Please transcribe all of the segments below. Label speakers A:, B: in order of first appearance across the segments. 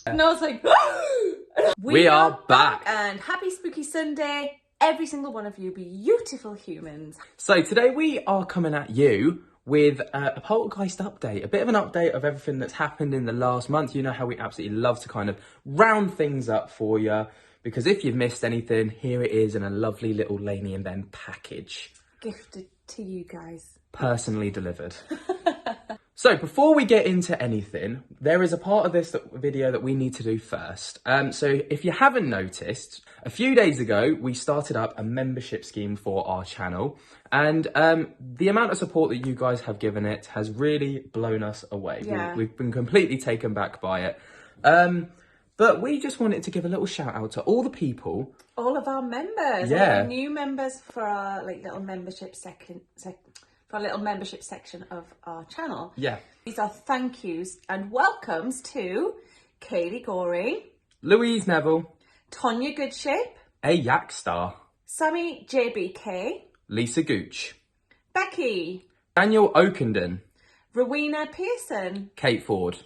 A: And I was like,
B: we are back.
A: And happy spooky Sunday, every single one of you beautiful humans.
B: So today we are coming at you with a Poltergeist update, a bit of an update of everything that's happened in the last month. You know how we absolutely love to kind of round things up for you, because if you've missed anything, here it is in a lovely little Lainey and Ben package.
A: Gifted to you guys.
B: Personally delivered. So before we get into anything, there is a part of this video that we need to do first. So if you haven't noticed, a few days ago, we started up a membership scheme for our channel. And the amount of support that you guys have given it has really blown us away.
A: Yeah.
B: We've been completely taken back by it. But we just wanted to give a little shout out to all the people.
A: All of our members.
B: Yeah.
A: All our new members for our little membership section of our channel.
B: Yeah.
A: These are thank yous and welcomes to Kaylee Goring,
B: Louise Neville,
A: Tonya Goodshape,
B: A Yak Star,
A: Sammy JBK,
B: Lisa Gooch,
A: Becky,
B: Daniel Okenden,
A: Rowena Pearson,
B: Kate Ford,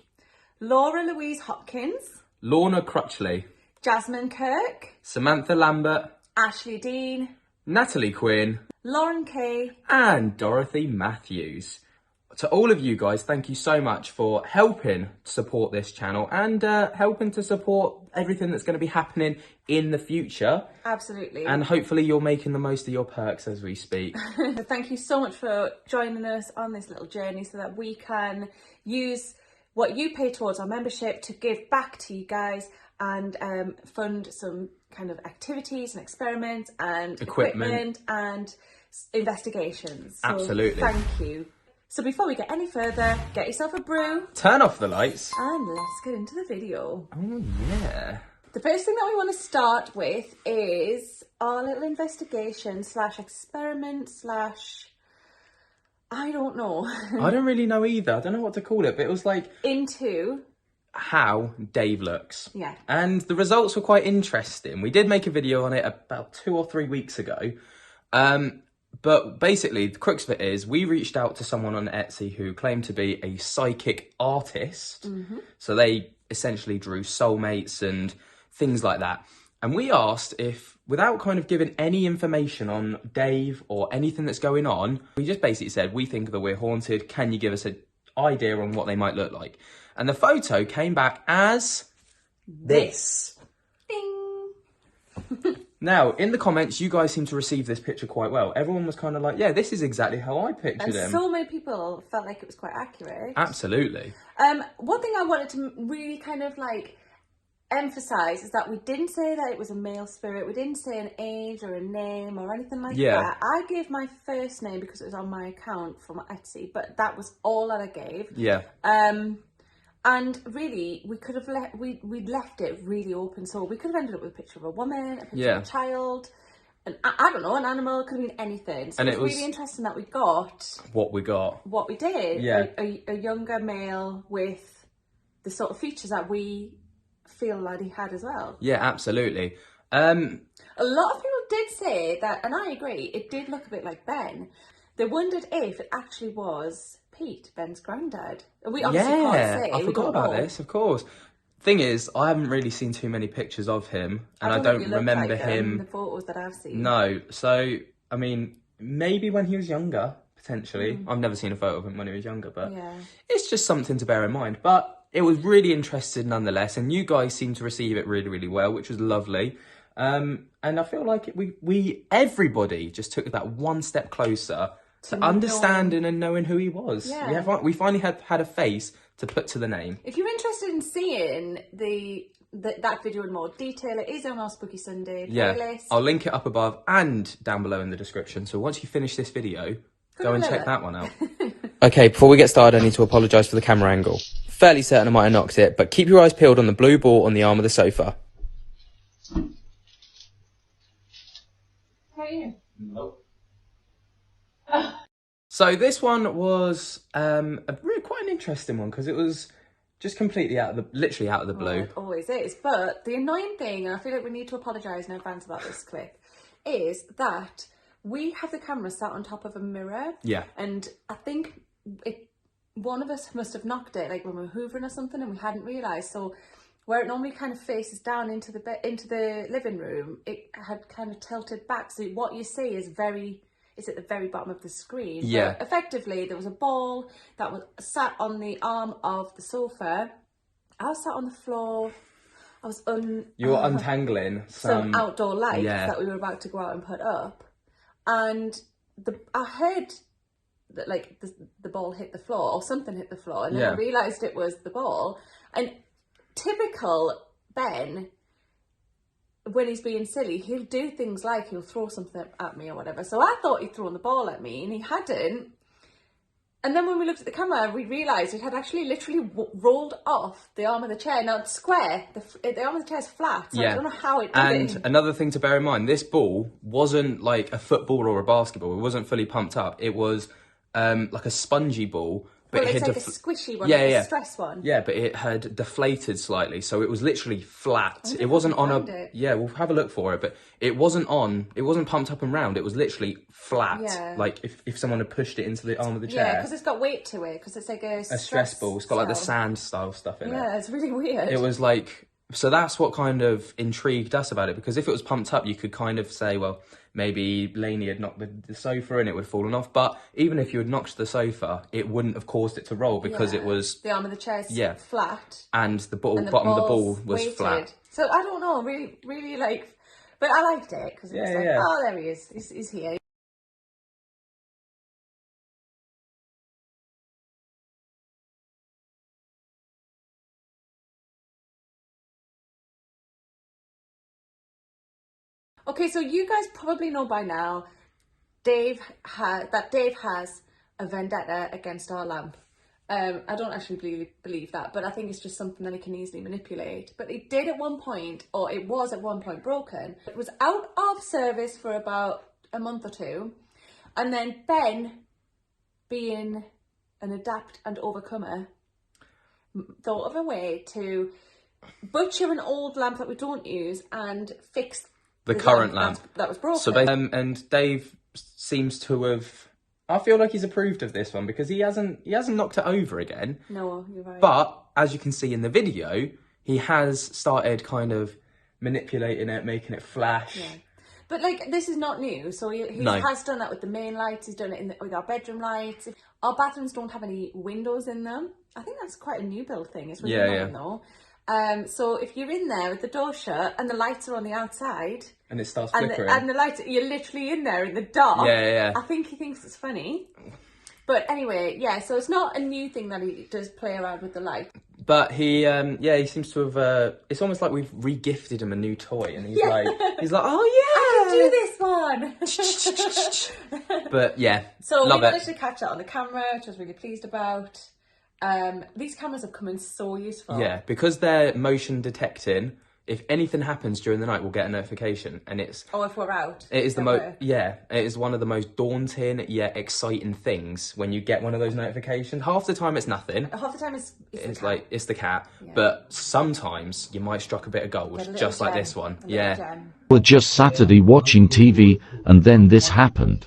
A: Laura Louise Hopkins,
B: Lorna Crutchley,
A: Jasmine Kirk,
B: Samantha Lambert,
A: Ashley Dean,
B: Natalie Quinn,
A: Lauren Kay,
B: and Dorothy Matthews. To all of you guys, thank you so much for helping support this channel and helping to support everything that's going to be happening in the future.
A: Absolutely.
B: And hopefully you're making the most of your perks as we speak.
A: Thank you so much for joining us on this little journey so that we can use what you pay towards our membership to give back to you guys and fund some kind of activities and experiments and equipment and investigations. So
B: Absolutely.
A: Thank you. So before we get any further, get yourself a brew.
B: Turn off the lights.
A: And let's get into the video.
B: Oh, yeah.
A: The first thing that we want to start with is our little investigation / experiment / I don't know.
B: I don't really know either. I don't know what to call it, but it was like...
A: into...
B: how Dave looks.
A: Yeah.
B: And the results were quite interesting. We did make a video on it about 2 or 3 weeks ago. But basically, the crux of it is we reached out to someone on Etsy who claimed to be a psychic artist. Mm-hmm. So they essentially drew soulmates and things like that. And we asked if, without kind of giving any information on Dave or anything that's going on, we just basically said, we think that we're haunted. Can you give us an idea on what they might look like? And the photo came back as this.
A: Ding!
B: Now, in the comments, you guys seem to receive this picture quite well. Everyone was kind of like, yeah, this is exactly how I pictured him.
A: And so many people felt like it was quite accurate.
B: Absolutely.
A: One thing I wanted to really kind of emphasize is that we didn't say that it was a male spirit. We didn't say an age or a name or anything like that. I gave my first name because it was on my account from Etsy, but that was all that I gave.
B: Yeah.
A: And really, we could have we'd left it really open. So we could have ended up with a picture of a woman, a picture of a child, and I don't know, an animal. It could have been anything. So it was really interesting that we got
B: what we got.
A: What we did.
B: Yeah.
A: A younger male with the sort of features that we feel that he had as well.
B: Yeah, absolutely.
A: A lot of people did say that, and I agree, it did look a bit like Ben. They wondered if it actually was Pete, Ben's granddad. We obviously can't say.
B: I forgot about this, of course. Thing is, I haven't really seen too many pictures of him, and I don't remember him.
A: The photos that I've seen.
B: No, so I mean, maybe when he was younger, potentially. I've never seen a photo of him when he was younger, but it's just something to bear in mind. But it was really interesting nonetheless, and you guys seemed to receive it really, really well, which was lovely. And I feel like everybody just took that one step closer to understanding and knowing who he was. Yeah. We finally had a face to put to the name.
A: If you're interested in seeing that video in more detail, it is on our Spooky Sunday playlist.
B: I'll link it up above and down below in the description. So once you finish this video, go and check that one out. Okay, before we get started, I need to apologise for the camera angle. Fairly certain I might have knocked it, but keep your eyes peeled on the blue ball on the arm of the sofa.
A: Hey.
B: Nope. So this one was quite an interesting one because it was just completely literally out of the blue.
A: It always is. But the annoying thing, and I feel like we need to apologise in advance about this clip, is that we have the camera sat on top of a mirror.
B: Yeah.
A: And I think one of us must have knocked it, like when we were hoovering or something, and we hadn't realised. So where it normally kind of faces down into the living room, it had kind of tilted back. So what you see is at the very bottom of the screen.
B: Yeah.
A: But effectively, there was a ball that was sat on the arm of the sofa. I was sat on the floor. I was
B: You were untangling
A: some outdoor lights
B: yeah.
A: that we were about to go out and put up, and I heard that like the ball hit the floor or something hit the floor, and then I realised it was the ball. And typical Ben, when he's being silly, he'll do things like he'll throw something at me or whatever. So I thought he'd thrown the ball at me, and he hadn't. And then when we looked at the camera, we realised it had actually literally rolled off the arm of the chair. Now it's square, the arm of the chair is flat, so I don't know how it did it.
B: And another thing to bear in mind, this ball wasn't like a football or a basketball. It wasn't fully pumped up. It was like a spongy ball. But
A: it's like a squishy one, a stress one.
B: Yeah, but it had deflated slightly, so it was literally flat. It wasn't on a... Yeah, we'll have a look for it, but it wasn't pumped up and round. It was literally flat. Yeah. Like if someone had pushed it into the arm of the chair.
A: Yeah, because it's got weight to it, because it's like a
B: stress ball. It's got like the sand style stuff in it.
A: Yeah, it's really weird.
B: It was like... So that's what kind of intrigued us about it, because if it was pumped up, you could kind of say, well, maybe Lainey had knocked the sofa and it would have fallen off. But even if you had knocked the sofa, it wouldn't have caused it to roll, because it was...
A: The arm of the chair's flat.
B: And the bottom of the ball was weighted. Flat.
A: So I don't know, really like... But I liked it, because it was like, oh, there he is. He's here. Okay, so you guys probably know by now, Dave has a vendetta against our lamp. I don't actually believe that, but I think it's just something that he can easily manipulate. But it did at one point, or it was at one point broken. It was out of service for about a month or two. And then Ben, being an adept and overcomer, thought of a way to butcher an old lamp that we don't use and fix
B: the current lamp
A: that was broken.
B: So and Dave seems to have... I feel like he's approved of this one, because he hasn't knocked it over again.
A: No, you're right.
B: But as you can see in the video, he has started kind of manipulating it, making it flash.
A: Yeah. But like, this is not new. So he has done that with the main lights. He's done it with our bedroom lights. Our bathrooms don't have any windows in them. I think that's quite a new build thing. It's really annoying though. So if you're in there with the door shut and the lights are on the outside,
B: and it starts flickering,
A: and the lights, you're literally in there in the dark.
B: Yeah.
A: I think he thinks it's funny. But anyway, so it's not a new thing that he does play around with the light.
B: But he seems to have. It's almost like we've re-gifted him a new toy, and he's like, oh
A: I can do this
B: one. But yeah,
A: so we managed to catch that on the camera, which I was really pleased about. These cameras have come in so useful.
B: Yeah, because they're motion detecting. If anything happens during the night, we'll get a notification, and it's...
A: Oh, if we're out.
B: It is it is one of the most daunting yet exciting things when you get one of those notifications. Half the time it's nothing.
A: Half the time it's
B: the cat. Yeah. But sometimes you might struck a bit of gold, just like this one. Yeah.
C: We're just Saturday watching TV, and then this happened.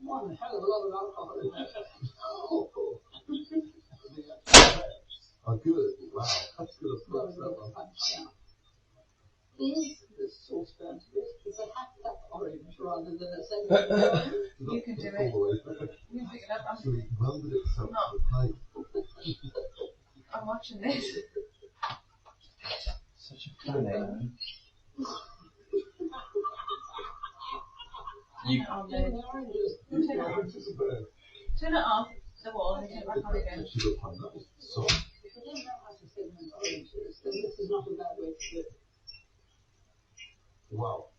D: One hell of a lot of alcohol in there. Oh, good. Wow. That's good. Is this saucepan to this? Is it half that orange rather than a second? You can do it. You pick it up. I'm watching this.
B: Such a funny.
D: Turn it off the wall and turn it back on again. This is not a bad way to do it. Wow.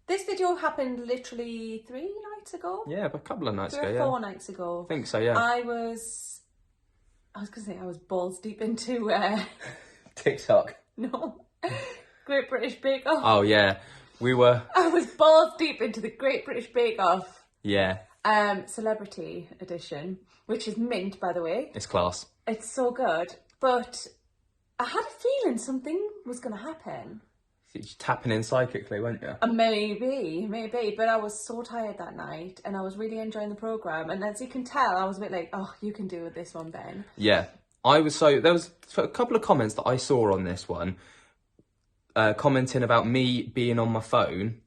A: This video happened literally 3 nights ago.
B: Yeah, a couple of nights ago.
A: 3 or 4 nights ago.
B: I think so. Yeah.
A: I was gonna say I was balls deep into
B: TikTok.
A: No, Great British Bake Off.
B: Oh yeah, we were.
A: I was balls deep into the Great British Bake Off.
B: Yeah.
A: Celebrity edition, which is mint, by the way.
B: It's class.
A: It's so good, but I had a feeling something was going to happen.
B: You're tapping in psychically, weren't you?
A: Maybe, but I was so tired that night and I was really enjoying the programme. And as you can tell, I was a bit like, oh, you can do with this one, Ben.
B: Yeah. There was a couple of comments that I saw on this one, commenting about me being on my phone.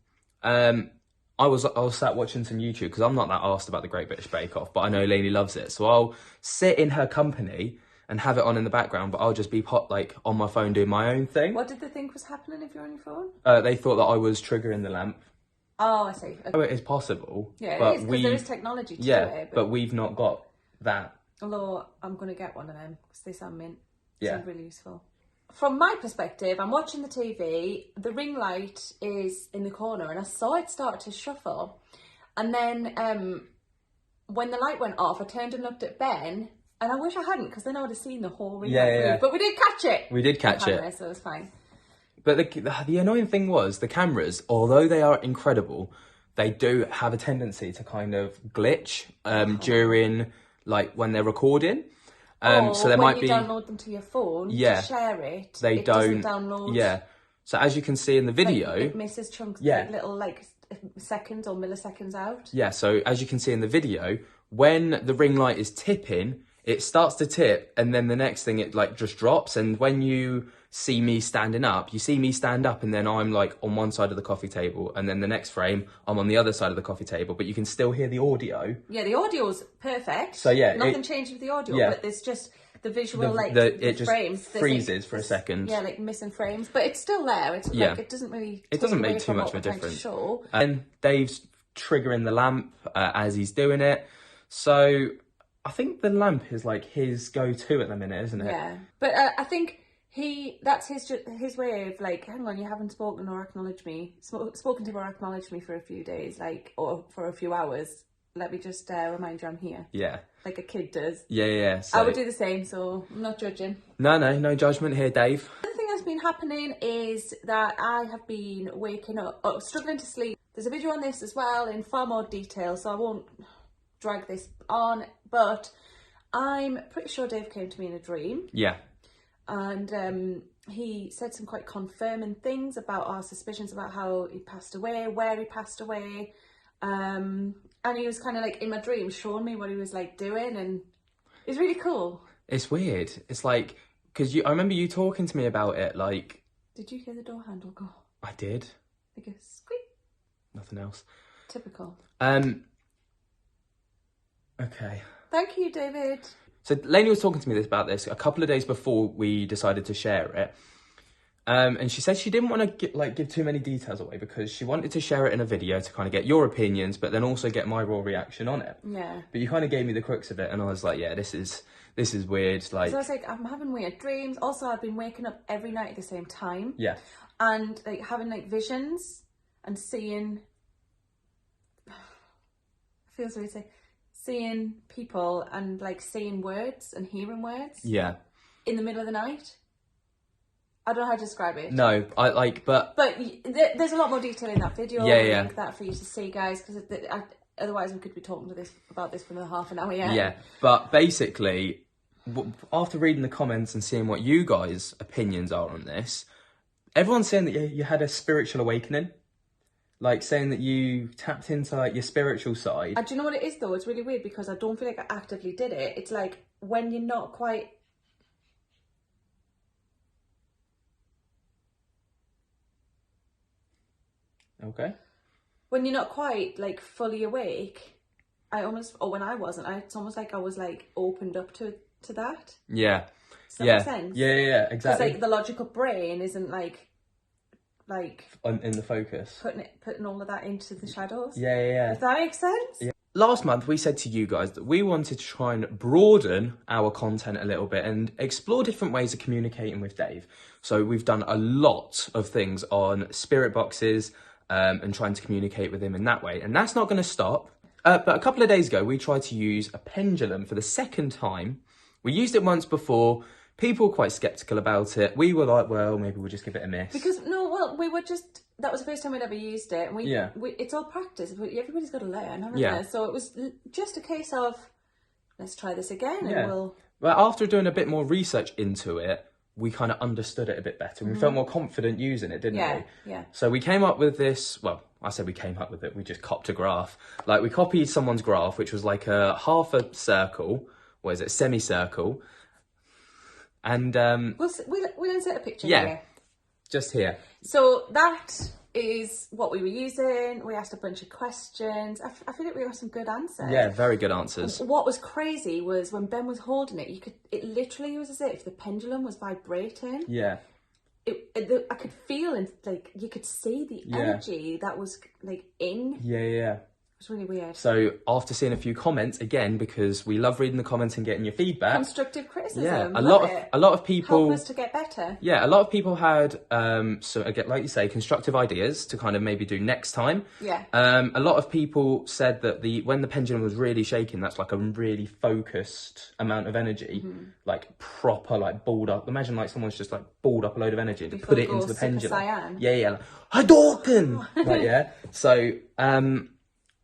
B: I was sat watching some YouTube because I'm not that arsed about the Great British Bake Off, but I know Lainey loves it. So I'll sit in her company and have it on in the background, but I'll just be on my phone doing my own thing.
A: What did they think was happening if you're on your phone?
B: They thought that I was triggering the lamp.
A: Oh, I see. Okay.
B: Oh, it is possible.
A: Yeah,
B: but
A: it is, because there is technology to it.
B: But we've not got that.
A: Although I'm going to get one of them because they sound mint.
B: Yeah.
A: Sound really useful. From my perspective, I'm watching the TV, the ring light is in the corner and I saw it start to shuffle. And then when the light went off, I turned and looked at Ben. And I wish I hadn't, because then I would have seen the whole ring light move. But we did catch it.
B: We did catch it.
A: So it was fine.
B: But the annoying thing was, the cameras, although they are incredible, they do have a tendency to kind of glitch during, like, when they're recording. So there might be...
A: when you download them to your phone to share it, it doesn't download.
B: Yeah. So as you can see in the video...
A: Like, it misses chunks, like little, like, seconds or milliseconds out. Yeah,
B: so as you can see in the video, when the ring light is tipping... it starts to tip, and then the next thing it like just drops. And when you see me standing up, you see me stand up, and then I'm like on one side of the coffee table, and then the next frame I'm on the other side of the coffee table. But you can still hear the audio.
A: Yeah, the audio's perfect.
B: So yeah,
A: nothing changed with the audio, but there's just the visual
B: it just
A: frames.
B: freezes
A: like,
B: for a second.
A: Yeah, like missing frames, but it's still there. It's like it doesn't really.
B: It doesn't make too much of a difference. And Dave's triggering the lamp as he's doing it, so. I think the lamp is like his go-to at the minute, isn't it?
A: Yeah, but I think that's his way of like, hang on, you haven't spoken or acknowledged me, spoken to or acknowledged me for a few days, like, or for a few hours. Let me just remind you I'm here.
B: Yeah.
A: Like a kid does.
B: Yeah. So...
A: I would do the same, so I'm not judging.
B: No judgment here, Dave.
A: Another thing that's been happening is that I have been waking up, struggling to sleep. There's a video on this as well in far more detail, so I won't drag this on, but I'm pretty sure Dave came to me in a dream. Yeah. And he said some quite confirming things about our suspicions about how he passed away, where he passed away. And he was kind of like in my dream showing me what he was like doing, and it's really cool.
B: It's weird. It's like, because I remember you talking to me about it, like...
A: Did you hear the door handle go?
B: I did.
A: Like a squeak.
B: Nothing else.
A: Typical.
B: Okay.
A: Thank you, David.
B: So Lainey was talking to me about this a couple of days before we decided to share it. And she said she didn't want to give too many details away because she wanted to share it in a video to kind of get your opinions, but then also get my raw reaction on it.
A: Yeah.
B: But you kind of gave me the crux of it, and I was like, yeah, this is weird. Like,
A: so I was like, I'm having weird dreams. Also, I've been waking up every night at the same time.
B: Yeah.
A: And like having like visions and seeing. Feels weird to say. Seeing people and like saying words and hearing words.
B: Yeah. In
A: the middle of the night. I don't know how to describe it.
B: No, but
A: there's a lot more detail in that video.
B: Yeah.
A: I'll link that for you to see, guys, because otherwise we could be talking about this for another half an hour.
B: Yeah, but basically, after reading the comments and seeing what you guys' opinions are on this, everyone's saying that you had a spiritual awakening. Like, saying that you tapped into, like, your spiritual side.
A: Do you know what it is, though? It's really weird because I don't feel like I actively did it. It's like when you're not quite...
B: Okay.
A: When you're not quite, like, fully awake, when I wasn't, it's almost like I was, like, opened up to that.
B: Yeah.
A: Does that make sense?
B: Yeah, exactly.
A: Because, like, the logical brain isn't, like
B: in the focus,
A: putting all of that into the shadows.
B: Yeah.
A: Does that make sense?
B: Yeah. Last month we said to you guys that we wanted to try and broaden our content a little bit and explore different ways of communicating with Dave. So we've done a lot of things on spirit boxes and trying to communicate with him in that way, and that's not going to stop. But a couple of days ago we tried to use a pendulum for the second time. We used it once before. People were quite sceptical about it. We were like, well, maybe we'll just give it a miss.
A: We were just... That was the first time we'd ever used it. And it's all practice. Everybody's got to learn, haven't they? So it was just a case of, let's try this again and we'll...
B: Well, after doing a bit more research into it, we kind of understood it a bit better. We felt more confident using it, didn't we?
A: Yeah.
B: So we came up with this, well, I said we came up with it, we just copped a graph. Like, we copied someone's graph, which was like a half a circle, what is it, semicircle. And
A: we'll insert a picture
B: here. Just here.
A: So that is what we were using. We asked a bunch of questions. I feel like we got some good answers.
B: Yeah, very good answers.
A: What was crazy was when Ben was holding it, it literally was as if the pendulum was vibrating.
B: Yeah.
A: I could feel, and like you could see the energy that was like in.
B: Yeah.
A: It was really weird.
B: So after seeing a few comments, again, because we love reading the comments and getting your feedback.
A: Constructive criticism.
B: Yeah, a lot of people.
A: Help us to get better.
B: Yeah, a lot of people had, so again, like you say, constructive ideas to kind of maybe do next time.
A: Yeah.
B: A lot of people said that when the pendulum was really shaking, that's like a really focused amount of energy, like proper, like balled up. Imagine like someone's just like balled up a load of energy to put it into the pendulum. Yeah, like, Hadouken! Like, yeah. So,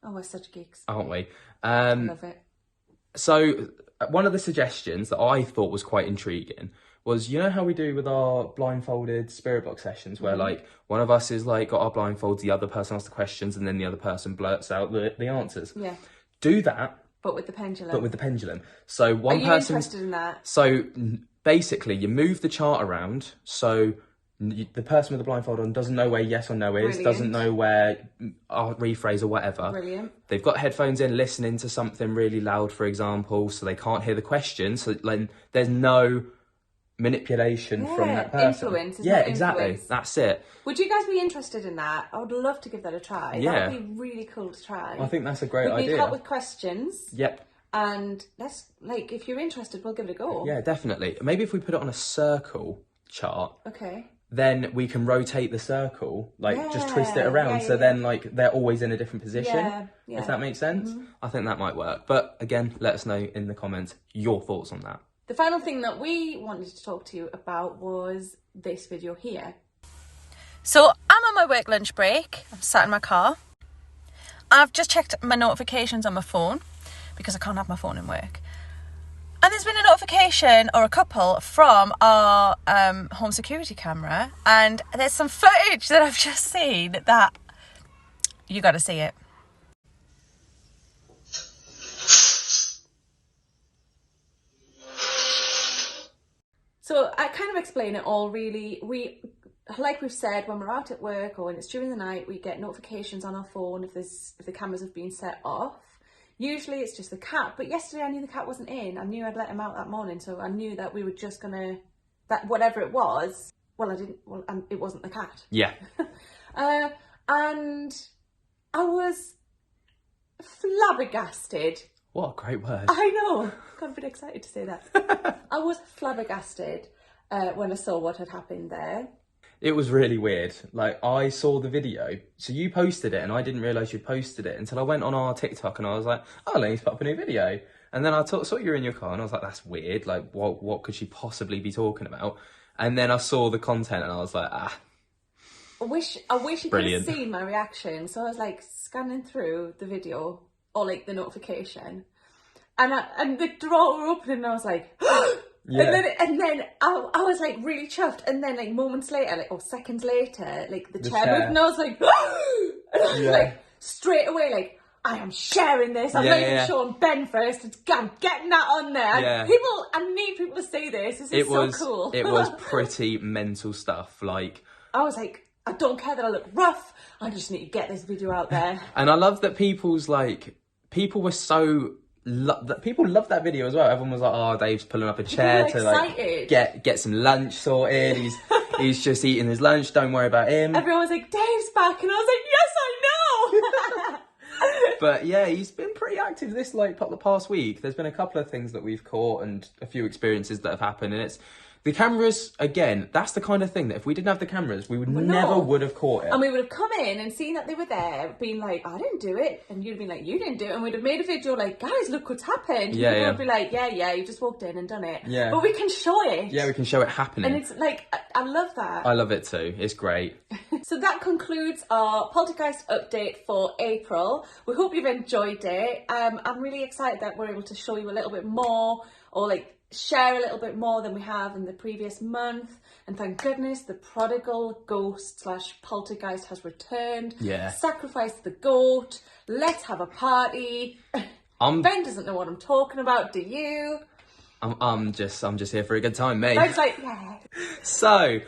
A: oh, we're such geeks.
B: aren't we?
A: Love it.
B: So one of the suggestions that I thought was quite intriguing was, you know how we do with our blindfolded spirit box sessions, where like one of us is like got our blindfolds, the other person asks the questions, and then the other person blurts out the answers.
A: Yeah.
B: Do that.
A: But with the pendulum.
B: So one person.
A: Are you interested in that?
B: So basically, you move the chart around. So the person with the blindfold on doesn't know where yes or no is,
A: Brilliant.
B: doesn't know where I'll rephrase or whatever.
A: Brilliant.
B: They've got headphones in, listening to something really loud, for example, so they can't hear the question. So like, there's no manipulation from that person.
A: Influence.
B: Yeah, exactly. That's it.
A: Would you guys be interested in that? I would love to give that a try.
B: Yeah.
A: That would be really cool to try.
B: I think that's a great
A: We
B: idea.
A: need help with questions.
B: Yep.
A: And let's, like, if you're interested, we'll give it a go.
B: Yeah, definitely. Maybe if we put it on a circle chart.
A: Okay.
B: Then we can rotate the circle, like just twist it around. So then like they're always in a different position.
A: Yeah.
B: If that makes sense. I think that might work. But again, let us know in the comments your thoughts on that.
A: The final thing that we wanted to talk to you about was this video here. So I'm on my work lunch break. I'm sat in my car. I've just checked my notifications on my phone because I can't have my phone in work. And there's been a notification, or a couple, from our home security camera. And there's some footage that I've just seen that you got to see it. So I kind of explain it all really. Like we've said, when we're out at work or when it's during the night, we get notifications on our phone if the cameras have been set off. Usually it's just the cat, but yesterday I knew the cat wasn't in. I knew I'd let him out that morning, so I knew that we were just gonna, that whatever it was, it wasn't the cat.
B: Yeah.
A: And I was flabbergasted.
B: What a great word.
A: I know. Got a bit excited to say that. I was flabbergasted when I saw what had happened there.
B: It was really weird. Like, I saw the video, so you posted it, and I didn't realise you posted it until I went on our TikTok, and I was like, oh, Lainey's put up a new video. And then I saw you were in your car, and I was like, that's weird. Like, what could she possibly be talking about? And then I saw the content, and I was like, ah.
A: I wish you could have seen my reaction. So I was like scanning through the video, or like the notification, and the drawer opened, and I was like, yeah. And then I was like really chuffed, and then like moments later, or seconds later, like the chair moved, and I was like, and I was like straight away, like, I am sharing this. I'm not showing Ben first. I'm getting that on there.
B: Yeah.
A: I need people to see this. This is so cool.
B: It was pretty mental stuff. Like,
A: I was like, I don't care that I look rough. I just need to get this video out there.
B: And I love that people were so. People loved that video as well. Everyone was like, "Oh, Dave's pulling up a chair to like get some lunch sorted. He's just eating his lunch. Don't worry about him."
A: Everyone was like, "Dave's back," and I was like, "Yes, I know."
B: But yeah, he's been pretty active the past week. There's been a couple of things that we've caught and a few experiences that have happened, and it's. The cameras, again, that's the kind of thing that if we didn't have the cameras, we never would have caught it.
A: And we would have come in and seen that they were there, being like, I didn't do it. And you'd have been like, you didn't do it. And we'd have made a video like, guys, look what's happened.
B: Yeah,
A: and would be like, yeah, you just walked in and done it.
B: Yeah.
A: But we can show it.
B: Yeah, we can show it happening.
A: And it's like, I love that.
B: I love it too. It's great.
A: So that concludes our Poltergeist update for April. We hope you've enjoyed it. I'm really excited that we're able to show you a little bit more, or like, share a little bit more than we have in the previous month. And thank goodness the prodigal ghost / poltergeist has returned.
B: Yeah.
A: Sacrifice the goat. Let's have a party. Ben doesn't know what I'm talking about, do you?
B: I'm just here for a good time, mate.
A: Ben's like, yeah.
B: So,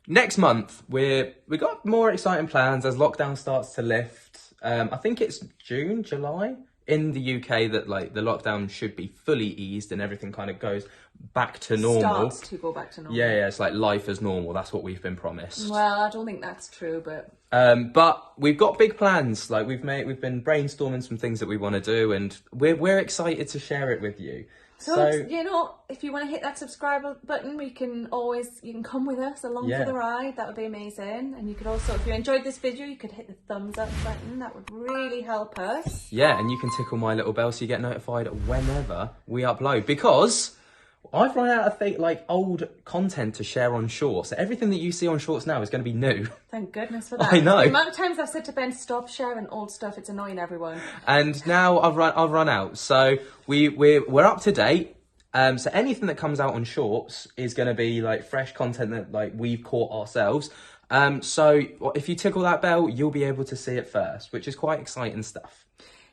B: next month we got more exciting plans as lockdown starts to lift. I think it's June, July in the UK that like the lockdown should be fully eased and everything kind of goes back to normal.
A: Starts to go back to normal.
B: Yeah, it's like life as normal. That's what we've been promised.
A: Well, I don't think that's true, but
B: we've got big plans. Like we've been brainstorming some things that we want to do, and we're excited to share it with you.
A: So, you know, if you want to hit that subscribe button, you can come with us along for the ride. That would be amazing. And you could also, if you enjoyed this video, you could hit the thumbs up button. That would really help us.
B: Yeah, and you can tickle my little bell so you get notified whenever we upload. Because I've run out of old content to share on Shorts. So everything that you see on Shorts now is going to be new.
A: Thank goodness for that.
B: I know.
A: The amount of times I've said to Ben, stop sharing old stuff. It's annoying everyone.
B: And now I've run out. So we're up to date. So anything that comes out on Shorts is going to be like fresh content that like we've caught ourselves. So if you tickle that bell, you'll be able to see it first, which is quite exciting stuff.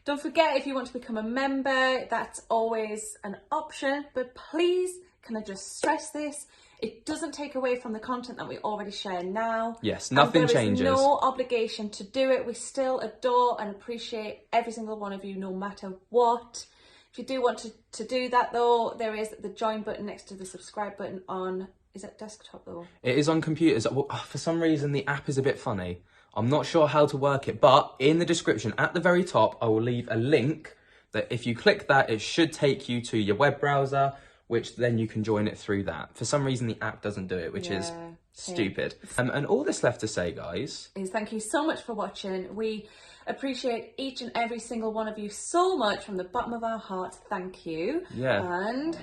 A: Don't forget, if you want to become a member, that's always an option. But please, can I just stress this? It doesn't take away from the content that we already share now.
B: Yes, nothing changes.
A: There is no obligation to do it. We still adore and appreciate every single one of you, no matter what. If you do want to do that, though, there is the join button next to the subscribe button on... Is it desktop, though? It
B: is on computers. For some reason, the app is a bit funny. I'm not sure how to work it, but in the description at the very top, I will leave a link that if you click that, it should take you to your web browser, which then you can join it through that. For some reason, the app doesn't do it, which is stupid. And all that's left to say, guys,
A: is thank you so much for watching. We appreciate each and every single one of you so much from the bottom of our hearts. Thank you.
B: Yeah.
A: And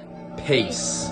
B: peace.